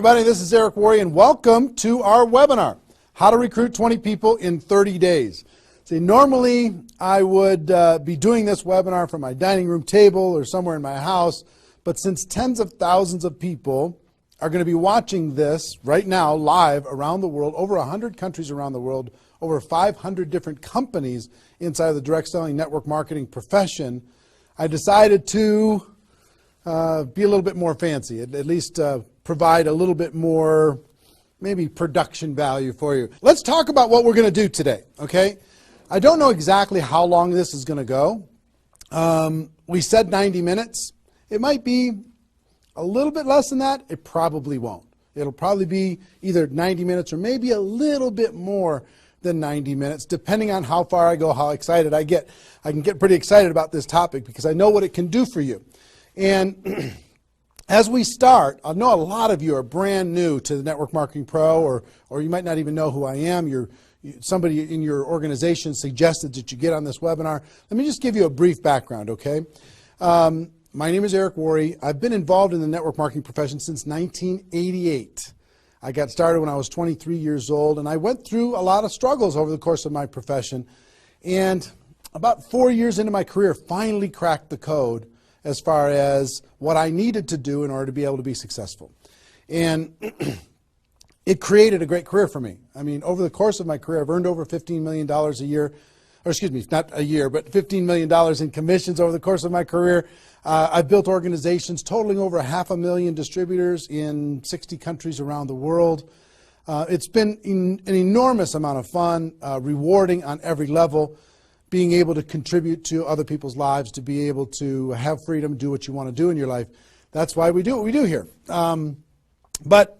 Everybody, this is Eric Woory, and welcome to our webinar, How to Recruit 20 People in 30 Days. See, normally I would be doing this webinar from my dining room table or somewhere in my house, but since tens of thousands of people are going to be watching this right now live around the world, over 100 countries around the world, over 500 different companies inside of the direct selling network marketing profession, I decided to be a little bit more fancy, at least provide a little bit more maybe production value for you. Let's talk about what we're going to do today, okay? I don't know exactly how long this is going to go. We said 90 minutes. It might be a little bit less than that. It probably won't. It'll probably be either 90 minutes or maybe a little bit more than 90 minutes, depending on how far I go, how excited I get. I can get pretty excited about this topic because I know what it can do for you. And as we start, I know a lot of you are brand new to the Network Marketing Pro, or you might not even know who I am. Somebody in your organization suggested that you get on this webinar. Let me just give you a brief background, okay? My name is Eric Woory. I've been involved in the network marketing profession since 1988. I got started when I was 23 years old, and I went through a lot of struggles over the course of my profession. And about 4 years into my career, finally cracked the code as far as what I needed to do in order to be able to be successful. And it created a great career for me. I mean, over the course of my career, I've earned over $15 million a year, or excuse me, not a year, but $15 million in commissions over the course of my career. I've built organizations totaling over 500,000 distributors in 60 countries around the world. It's been an enormous amount of fun, rewarding on every level, being able to contribute to other people's lives, to be able to have freedom, do what you want to do in your life. That's why we do what we do here. But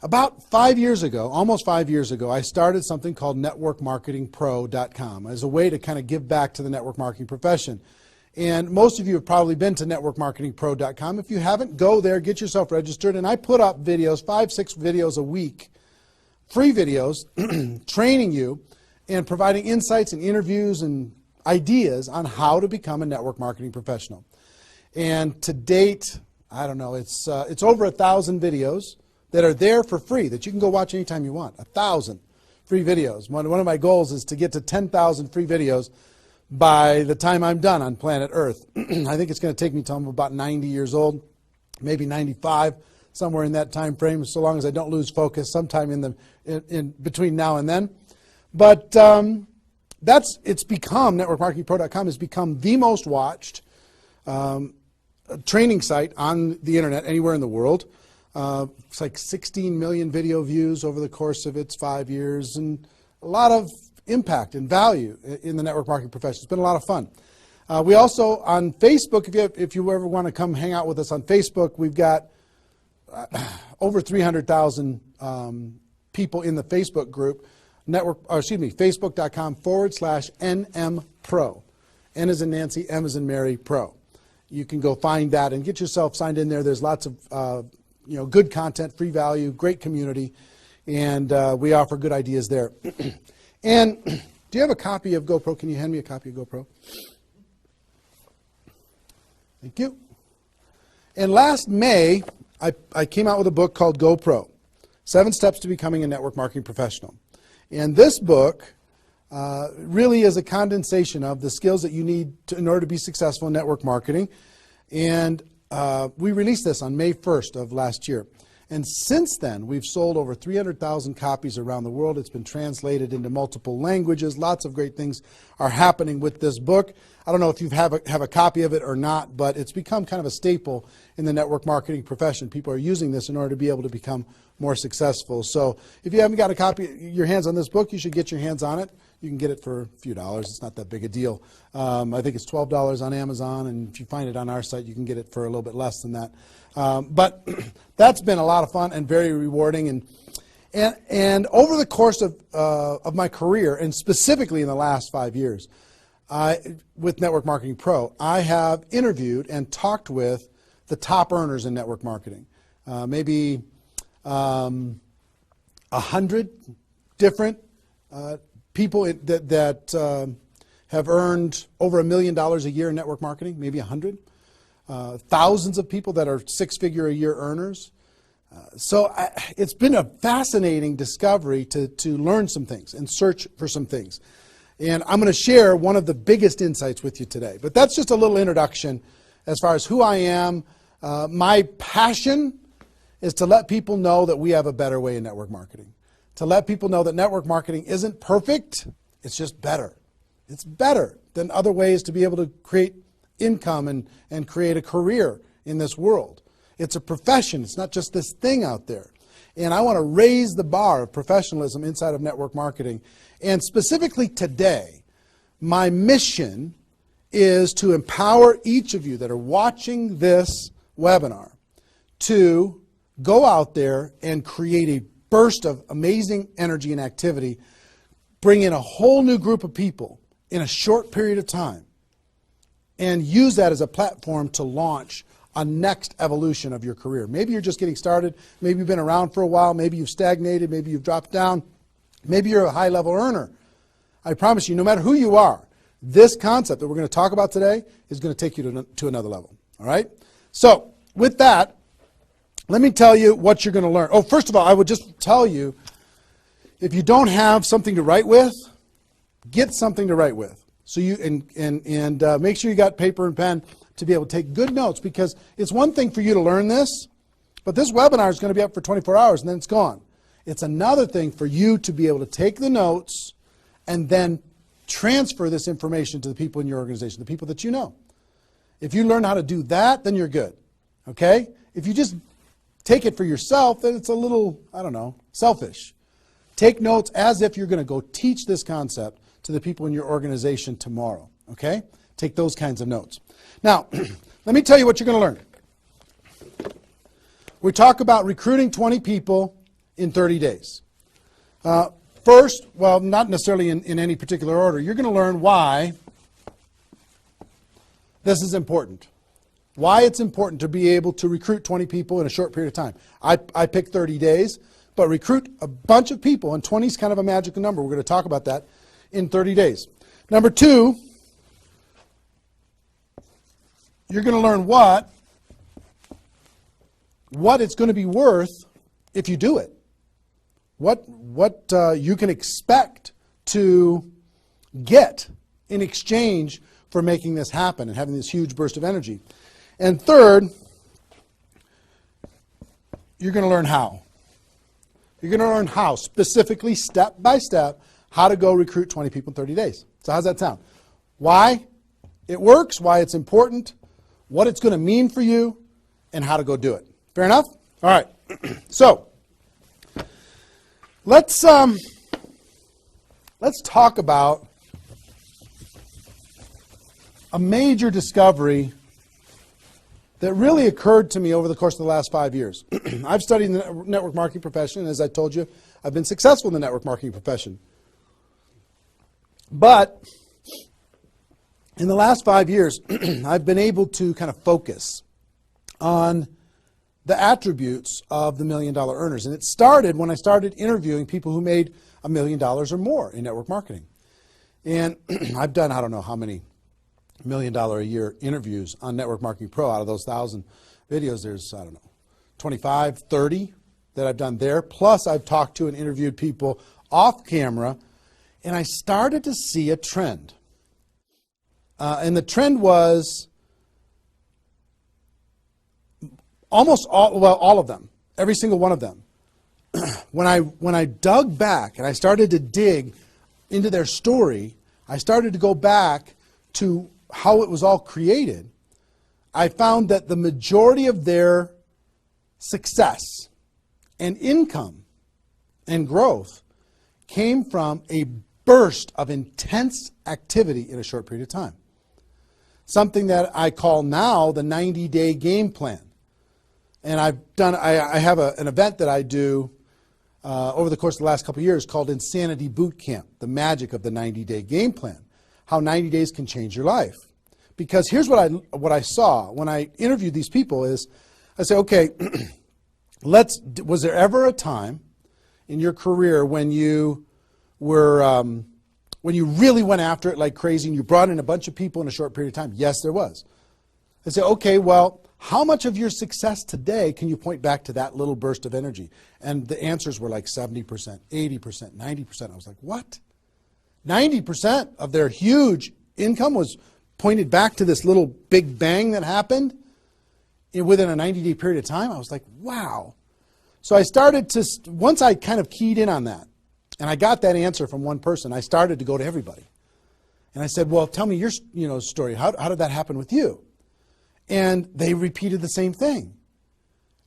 about 5 years ago, almost 5 years ago, I started something called networkmarketingpro.com as a way to kind of give back to the network marketing profession. And most of you have probably been to networkmarketingpro.com. If you haven't, go there, get yourself registered, and I put up videos, 5-6 videos a week, free videos, training you and providing insights and interviews and ideas on how to become a network marketing professional. And to date, I don't know, it's over 1,000 videos that are there for free that you can go watch anytime you want. 1,000 free videos. One of my goals is to get to 10,000 free videos by the time I'm done on planet Earth. I think it's going to take me till I'm about 90 years old, maybe 95, somewhere in that time frame, so long as I don't lose focus sometime in between now and then. But it's become, networkmarketingpro.com has become the most watched training site on the internet anywhere in the world. It's like 16 million video views over the course of its 5 years, and a lot of impact and value in the network marketing profession. It's been a lot of fun. We also, on Facebook, if you ever want to come hang out with us on Facebook, we've got over 300,000 people in the Facebook group. Facebook.com/NMPro. N as in Nancy, M as in Mary, Pro. You can go find that and get yourself signed in there. There's lots of good content, free value, great community, and we offer good ideas there. And do you have a copy of GoPro? Can you hand me a copy of GoPro? Thank you. And last May, I came out with a book called GoPro, 7 Steps to Becoming a Network Marketing Professional. And this book really is a condensation of the skills that you need in order to be successful in network marketing. And we released this on May 1st of last year. And since then, we've sold over 300,000 copies around the world. It's been translated into multiple languages. Lots of great things are happening with this book. I don't know if you have a copy of it or not, but it's become kind of a staple in the network marketing profession. People are using this in order to be able to become more successful. So if you haven't got a copy, your hands on this book, you should get your hands on it. You can get it for a few dollars. It's not that big a deal. I think it's $12 on Amazon, and if you find it on our site, you can get it for a little bit less than that. But that's been a lot of fun and very rewarding. And over the course of my career, and specifically in the last 5 years, with Network Marketing Pro, I have interviewed and talked with the top earners in network marketing. Maybe 100 different people that have earned over $1 million a year in network marketing, maybe 100. Thousands of people that are six-figure a year earners. It's been a fascinating discovery to learn some things and search for some things. And I'm going to share one of the biggest insights with you today. But that's just a little introduction as far as who I am. My passion is to let people know that we have a better way in network marketing. To let people know that network marketing isn't perfect, it's just better. It's better than other ways to be able to create income and create a career in this world. It's a profession. It's not just this thing out there. And I want to raise the bar of professionalism inside of network marketing. And specifically today, my mission is to empower each of you that are watching this webinar to go out there and create a burst of amazing energy and activity, bring in a whole new group of people in a short period of time, and use that as a platform to launch a next evolution of your career. Maybe you're just getting started. Maybe you've been around for a while. Maybe you've stagnated. Maybe you've dropped down. Maybe you're a high-level earner. I promise you, no matter who you are, this concept that we're going to talk about today is going to take you to another level. All right? So with that, let me tell you what you're going to learn. Oh, first of all, I would just tell you, if you don't have something to write with, get something to write with. So you and make sure you got paper and pen to be able to take good notes, because it's one thing for you to learn this, but this webinar is going to be up for 24 hours and then it's gone. It's another thing for you to be able to take the notes and then transfer this information to the people in your organization, the people that you know. If you learn how to do that, then you're good. Okay? If you just take it for yourself, then it's a little, I don't know, selfish. Take notes as if you're going to go teach this concept to the people in your organization tomorrow. Okay? Take those kinds of notes. Now, let me tell you what you're going to learn. We talk about recruiting 20 people in 30 days. First, well, not necessarily in any particular order, you're going to learn why this is important. Why it's important to be able to recruit 20 people in a short period of time. I picked 30 days, but recruit a bunch of people, and 20 is kind of a magical number. We're going to talk about that in 30 days. Number two, you're going to learn what it's going to be worth if you do it. What you can expect to get in exchange for making this happen and having this huge burst of energy. And third, you're going to learn how. You're going to learn how, specifically, step by step, how to go recruit 20 people in 30 days. So how's that sound? Why it works, why it's important, what it's going to mean for you, and how to go do it. Fair enough? All right. So let's talk about a major discovery that really occurred to me over the course of the last 5 years. I've studied the network marketing profession, and as I told you, I've been successful in the network marketing profession. But in the last 5 years, I've been able to kind of focus on the attributes of the $1 million earners. And it started when I started interviewing people who made $1 million or more in network marketing. And I've done, I don't know how many $1 million a year interviews on Network Marketing Pro. Out of those 1,000 videos, there's, I don't know, 25, 30 that I've done there. Plus, I've talked to and interviewed people off camera, and I started to see a trend. And the trend was almost all of them, every single one of them. When I dug back and I started to dig into their story, I started to go back to how it was all created. I found that the majority of their success and income and growth came from a burst of intense activity in a short period of time. Something that I call now the 90-day game plan. And I have an event that I do over the course of the last couple of years called Insanity Boot Camp, the magic of the 90-day game plan, how 90 days can change your life. Because here's what I saw when I interviewed these people is, I say, okay, was there ever a time in your career when you were, when you really went after it like crazy and you brought in a bunch of people in a short period of time? Yes, there was. I say, okay, well, how much of your success today can you point back to that little burst of energy? And the answers were like 70%, 80%, 90%. I was like, what? 90% of their huge income was pointed back to this little big bang that happened within a 90-day period of time. I was like, wow. So I started to, once I kind of keyed in on that, and I got that answer from one person, I started to go to everybody. And I said, well, tell me your story. How did that happen with you? And they repeated the same thing.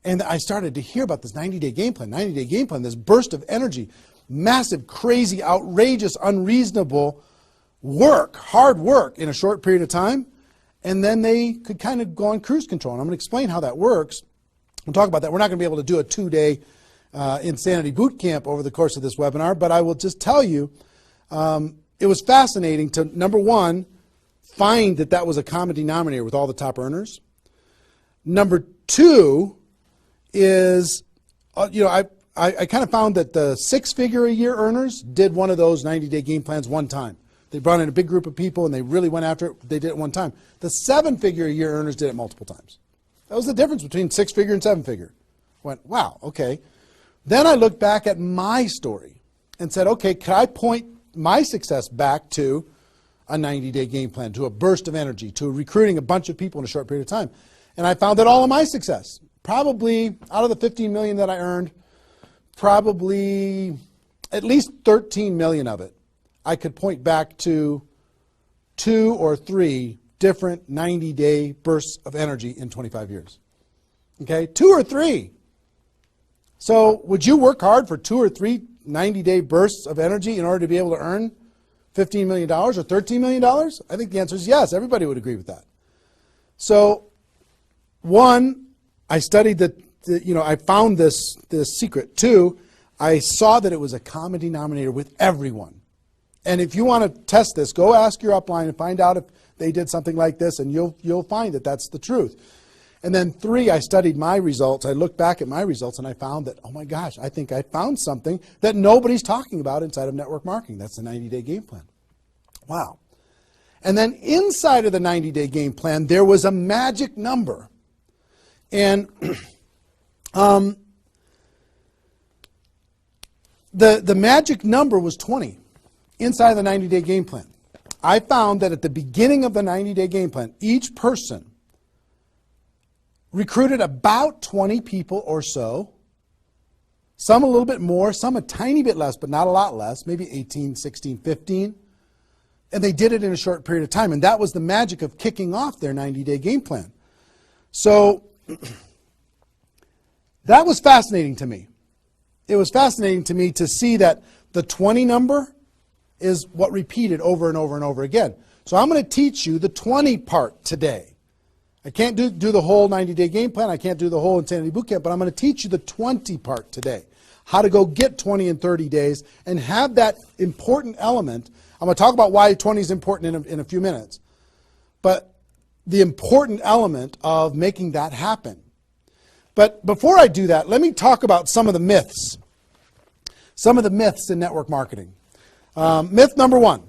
And I started to hear about this 90-day game plan, this burst of energy, massive, crazy, outrageous, unreasonable work, hard work in a short period of time. And then they could kind of go on cruise control. And I'm going to explain how that works. We'll talk about that. We're not going to be able to do a 2-day insanity boot camp over the course of this webinar, but I will just tell you, it was fascinating to, number one, find that that was a common denominator with all the top earners. Number two is, I kind of found that the 6-figure-a-year earners did one of those 90-day game plans one time. They brought in a big group of people and they really went after it. They did it one time. The 7-figure-a-year earners did it multiple times. That was the difference between 6-figure and 7-figure. Went, wow, okay. Then I looked back at my story and said, okay, could I point my success back to a 90-day game plan, to a burst of energy, to recruiting a bunch of people in a short period of time? And I found that all of my success, probably out of the 15 million that I earned, probably at least 13 million of it, I could point back to 2 or 3 different 90-day bursts of energy in 25 years. Okay, 2 or 3. So would you work hard for 2 or 3 90-day bursts of energy in order to be able to earn $15 million or $13 million? I think the answer is yes. Everybody would agree with that. So, one, I studied I found this secret. 2, I saw that it was a common denominator with everyone. And if you want to test this, go ask your upline and find out if they did something like this, and you'll find that that's the truth. And then 3, I studied my results. I looked back at my results and I found that, oh my gosh, I think I found something that nobody's talking about inside of network marketing. That's the 90-day game plan. Wow. And then inside of the 90-day game plan, there was a magic number. And the magic number was 20 inside of the 90-day game plan. I found that at the beginning of the 90-day game plan, each person recruited about 20 people or so, some a little bit more, some a tiny bit less, but not a lot less, maybe 18, 16, 15. And they did it in a short period of time. And that was the magic of kicking off their 90-day game plan. So that was fascinating to me. It was fascinating to me to see that the 20 number is what repeated over and over and over again. So I'm going to teach you the 20 part today. I can't do the whole 90-day game plan. I can't do the whole Insanity Bootcamp, but I'm going to teach you the 20 part today. How to go get 20 in 30 days and have that important element. I'm going to talk about why 20 is important in a few minutes. But the important element of making that happen. But before I do that, let me talk about some of the myths. Some of the myths in network marketing. Myth number 1.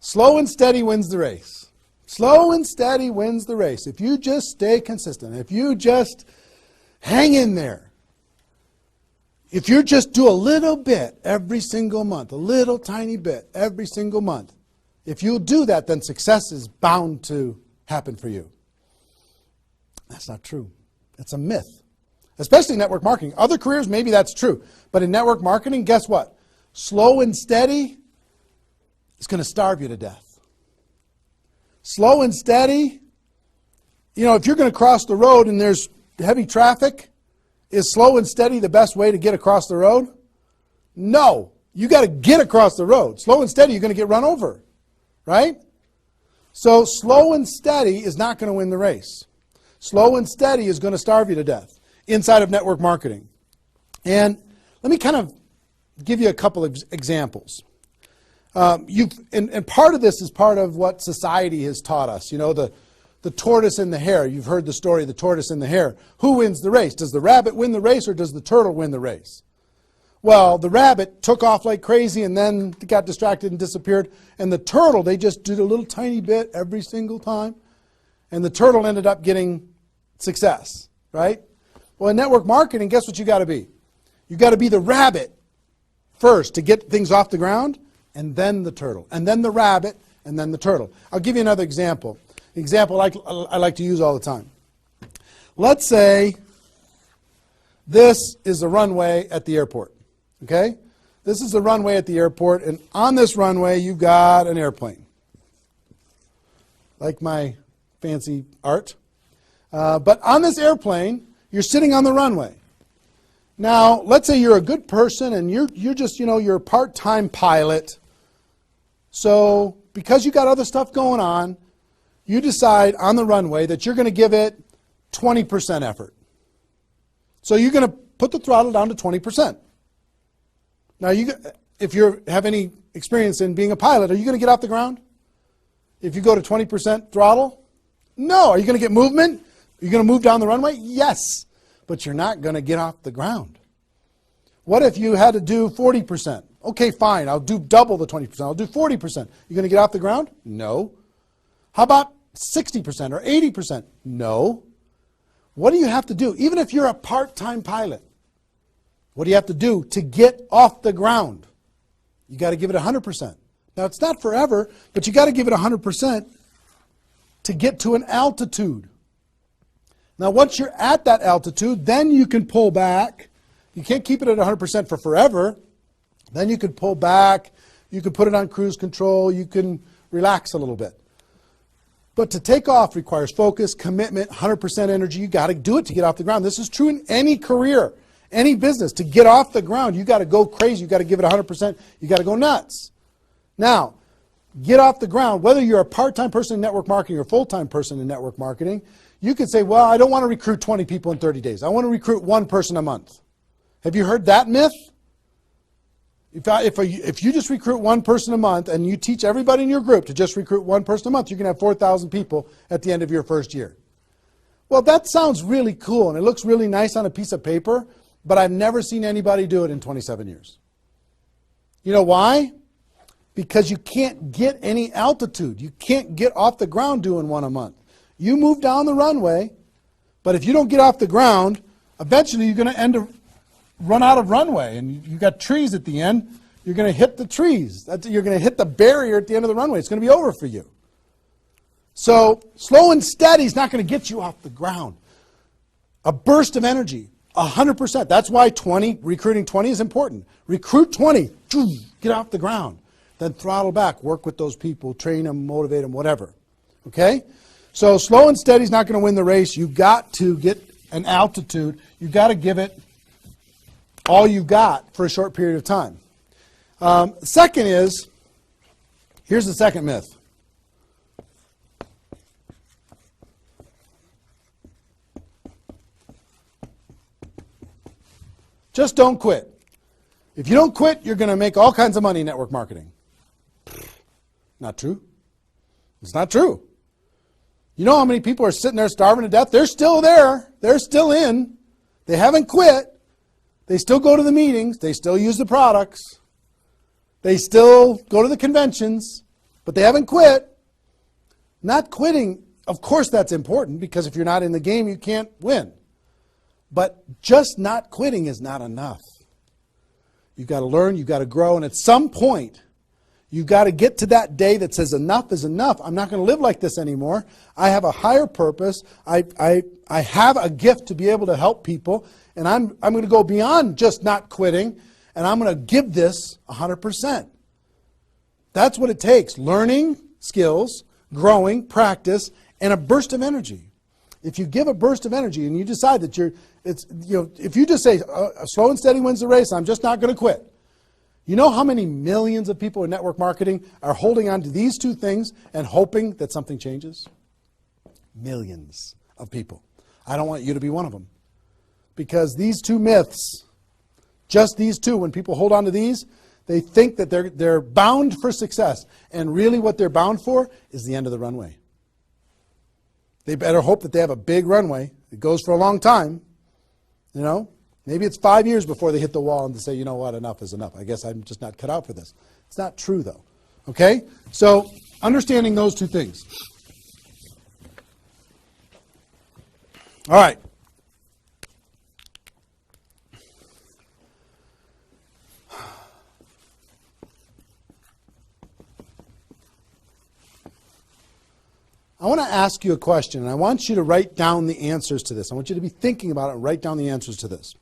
Slow and steady wins the race. Slow and steady wins the race. If you just stay consistent, if you just hang in there, if you just do a little bit every single month, a little tiny bit every single month, if you'll do that, then success is bound to happen for you. That's not true. It's a myth, especially in network marketing. Other careers, maybe that's true. But in network marketing, guess what? Slow and steady, it's going to starve you to death. Slow and steady, if you're going to cross the road and there's heavy traffic, is slow and steady the best way to get across the road? No. You got to get across the road. Slow and steady, you're going to get run over, right? So slow and steady is not going to win the race. Slow and steady is going to starve you to death inside of network marketing. And let me kind of give you a couple of examples. And part of this is part of what society has taught us. The tortoise and the hare. You've heard the story of the tortoise and the hare. Who wins the race? Does the rabbit win the race or does the turtle win the race? Well, the rabbit took off like crazy and then got distracted and disappeared. And the turtle, they just did a little tiny bit every single time. And the turtle ended up getting success, right? Well, in network marketing, guess what you got to be? You got to be the rabbit first to get things off the ground, and then the turtle, and then the rabbit, and then the turtle. I'll give you another example. An example I like to use all the time. Let's say this is the runway at the airport, okay? This is the runway at the airport, and on this runway, you've got an airplane. Like my fancy art. But on this airplane, you're sitting on the runway. Now, let's say you're a good person and you're just, you're a part-time pilot. So because you got other stuff going on, you decide on the runway that you're going to give it 20% effort. So you're going to put the throttle down to 20%. Now, if you have any experience in being a pilot, are you going to get off the ground? If you go to 20% throttle? No. Are you going to get movement? Are you going to move down the runway? Yes. But you're not going to get off the ground. What if you had to do 40%? Okay, fine. I'll do double the 20%. I'll do 40%. You going to get off the ground? No. How about 60% or 80%? No. What do you have to do? Even if you're a part-time pilot, what do you have to do to get off the ground? You got to give it 100%. Now, it's not forever, but you got to give it 100% to get to an altitude. Now, once you're at that altitude, then you can pull back. You can't keep it at 100% for forever. Then you can pull back. You can put it on cruise control. You can relax a little bit. But to take off requires focus, commitment, 100% energy. You got to do it to get off the ground. This is true in any career, any business. To get off the ground, you got to go crazy. You got to give it 100%. You got to go nuts. Now, get off the ground. Whether you're a part-time person in network marketing or a full-time person in network marketing, you could say, well, I don't want to recruit 20 people in 30 days. I want to recruit one person a month. Have you heard that myth? If you just recruit one person a month and you teach everybody in your group to just recruit one person a month, you can have 4,000 people at the end of your first year. Well, that sounds really cool and it looks really nice on a piece of paper, but I've never seen anybody do it in 27 years. You know why? Because you can't get any altitude. You can't get off the ground doing one a month. You move down the runway, but if you don't get off the ground, eventually you're going to run out of runway, and you've got trees at the end. You're going to hit the trees. You're going to hit the barrier at the end of the runway. It's going to be over for you. So slow and steady is not going to get you off the ground. A burst of energy, 100%. That's why recruiting 20 is important. Recruit 20, get off the ground. Then throttle back, work with those people, train them, motivate them, whatever. Okay? So slow and steady is not going to win the race. You've got to get an altitude. You've got to give it all you got for a short period of time. Second is, here's the second myth. Just don't quit. If you don't quit, you're going to make all kinds of money in network marketing. Not true. It's not true. You know how many people are sitting there starving to death? They're still there. They're still in. They haven't quit. They still go to the meetings. They still use the products. They still go to the conventions, but they haven't quit. Not quitting, of course that's important, because if you're not in the game, you can't win. But just not quitting is not enough. You've got to learn, you've got to grow, and at some point, you've got to get to that day that says enough is enough. I'm not going to live like this anymore. I have a higher purpose. I have a gift to be able to help people, and I'm going to go beyond just not quitting, and I'm going to give this 100%. That's what it takes. Learning skills, growing, practice, and a burst of energy. If you give a burst of energy and you decide that if you just say slow and steady wins the race, I'm just not going to quit. You know how many millions of people in network marketing are holding on to these two things and hoping that something changes? Millions of people. I don't want you to be one of them. Because these two myths, just these two, when people hold on to these, they think that they're bound for success. And really what they're bound for is the end of the runway. They better hope that they have a big runway. It goes for a long time. You know, Maybe it's 5 years before they hit the wall and they say, you know what, enough is enough. I guess I'm just not cut out for this. It's not true, though. Okay? So understanding those two things. All right. I want to ask you a question, and I want you to write down the answers to this. I want you to be thinking about it and write down the answers to this.